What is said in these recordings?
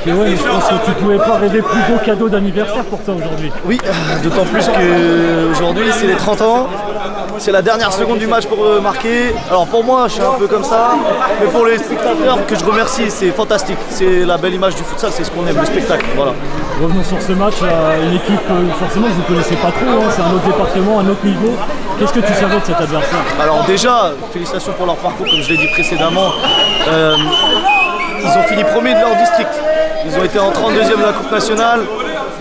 marqué. Ouais, mais je pense que tu pouvais pas rêver plus beau cadeau d'anniversaire pour toi aujourd'hui. Oui, d'autant plus qu'aujourd'hui c'est les 30 ans. C'est la dernière seconde du match pour marquer. Alors pour moi, je suis un peu comme ça. Mais pour les spectateurs que je remercie, c'est fantastique. C'est la belle image du futsal, c'est ce qu'on aime, le spectacle. Voilà. Revenons sur ce match, une équipe forcément que vous ne connaissez pas trop, hein, c'est un autre département, un autre niveau. Qu'est-ce que tu savais de cet adversaire? Alors déjà, félicitations pour leur parcours, comme je l'ai dit précédemment. Ils ont fini premier de leur district. Ils ont été en 32e de la Coupe nationale.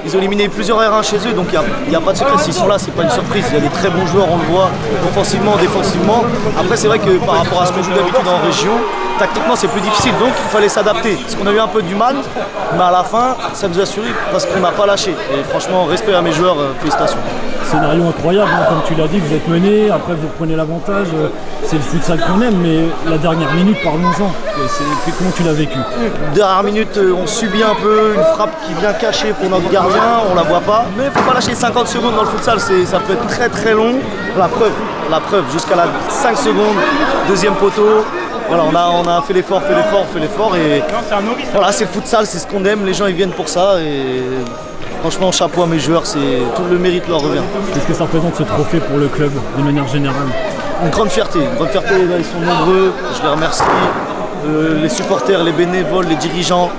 Ils ont éliminé plusieurs R1 chez eux, donc il n'y a pas de secret. S'ils sont là, c'est pas une surprise. Il y a des très bons joueurs, on le voit, offensivement, défensivement. Après, c'est vrai que par rapport à ce qu'on joue d'habitude en région, tactiquement, c'est plus difficile. Donc, il fallait s'adapter. Parce qu'on a eu un peu du mal, mais à la fin, ça nous a assuré parce qu'on n'a pas lâché. Et franchement, respect à mes joueurs, félicitations. Scénario incroyable, hein, comme tu l'as dit, vous êtes mené, après vous reprenez l'avantage. C'est le futsal qu'on aime, mais la dernière minute, parlons-en. Comment tu l'as vécu? Dernière minute, on subit un peu une frappe qui vient cacher pour notre gardien, on la voit pas. Mais il ne faut pas lâcher 50 secondes dans le futsal, ça peut être très très long. La preuve, jusqu'à la 5 secondes, deuxième poteau. Voilà, on a fait l'effort et voilà, c'est le futsal, c'est ce qu'on aime, les gens ils viennent pour ça et franchement chapeau à mes joueurs, tout le mérite leur revient. Qu'est-ce que ça représente ce trophée pour le club de manière générale? Une grande fierté, ils sont nombreux, je les remercie. Les supporters, les bénévoles, les dirigeants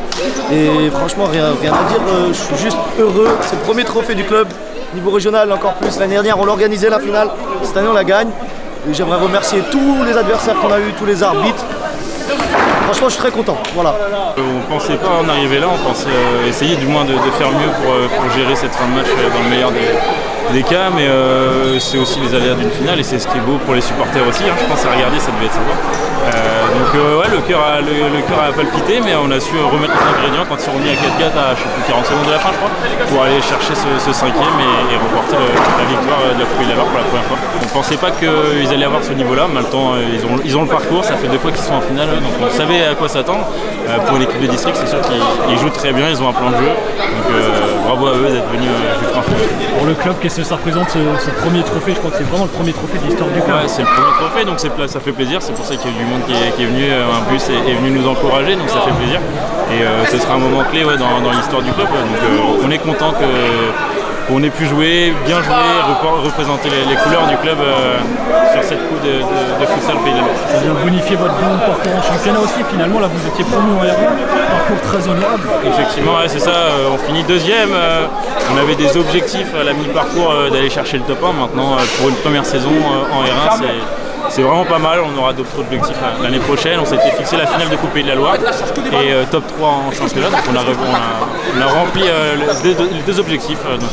et franchement rien à dire, je suis juste heureux, c'est le premier trophée du club, niveau régional encore plus, l'année dernière on l'organisait la finale, cette année on la gagne et j'aimerais remercier tous les adversaires qu'on a eu, tous les arbitres. Franchement, je suis très content. Voilà. On ne pensait pas en arriver là, on pensait essayer du moins de faire mieux pour gérer cette fin de match dans le meilleur des cas, mais c'est aussi les aléas d'une finale et c'est ce qui est beau pour les supporters aussi. Hein. Je pense à regarder, ça devait être sympa. Ouais, le cœur a palpité, mais on a su remettre les ingrédients quand ils sont remis à 4-4 à je sais plus, 40 secondes de la fin, je crois, pour aller chercher ce cinquième et remporter la victoire de la Coupe Lavallois pour la première fois. On ne pensait pas qu'ils allaient avoir ce niveau-là, mais en même temps, ils ont le parcours, ça fait 2 fois qu'ils sont en finale, donc on savait à quoi s'attendre. Pour l'équipe de district, c'est sûr qu'ils jouent très bien, ils ont un plan de jeu, donc bravo à eux d'être venus jusqu'en finale. Pour le club, qu'est-ce que ça représente ce premier trophée? Je crois que c'est vraiment le premier trophée de l'histoire du club. Ouais, c'est le premier trophée, donc ça fait plaisir, c'est pour ça qu'il y a eu du monde qui est venu, un bus est venu nous encourager, donc ça fait plaisir. Et ce sera un moment clé dans l'histoire du club, donc on est content qu'on ait pu jouer, bien jouer, représenter les couleurs du club sur cette coupe de futsal Pays de la Loire. Ça vient bonifier votre bon parcours en championnat aussi, finalement, là vous étiez promu en R1, parcours très honorable. Effectivement, ouais, c'est ça, on finit deuxième, on avait des objectifs à la mi-parcours d'aller chercher le top 1, maintenant pour une première saison en R1 c'est vraiment pas mal, on aura d'autres objectifs l'année prochaine, on s'était fixé la finale de Coupe Pays de la Loire et top 3 en championnat, donc on a rempli les 2 objectifs, donc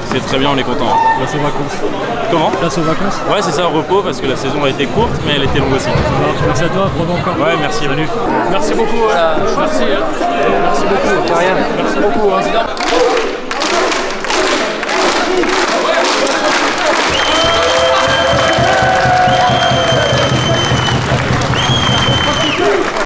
c'est très bien, on est content. Place aux vacances. Comment? Place aux vacances. Ouais, c'est ça, au repos parce que la saison a été courte mais elle était longue aussi. Merci à toi, bravo encore. Ouais, merci, salut. Merci beaucoup. Merci beaucoup. Merci beaucoup. Merci beaucoup.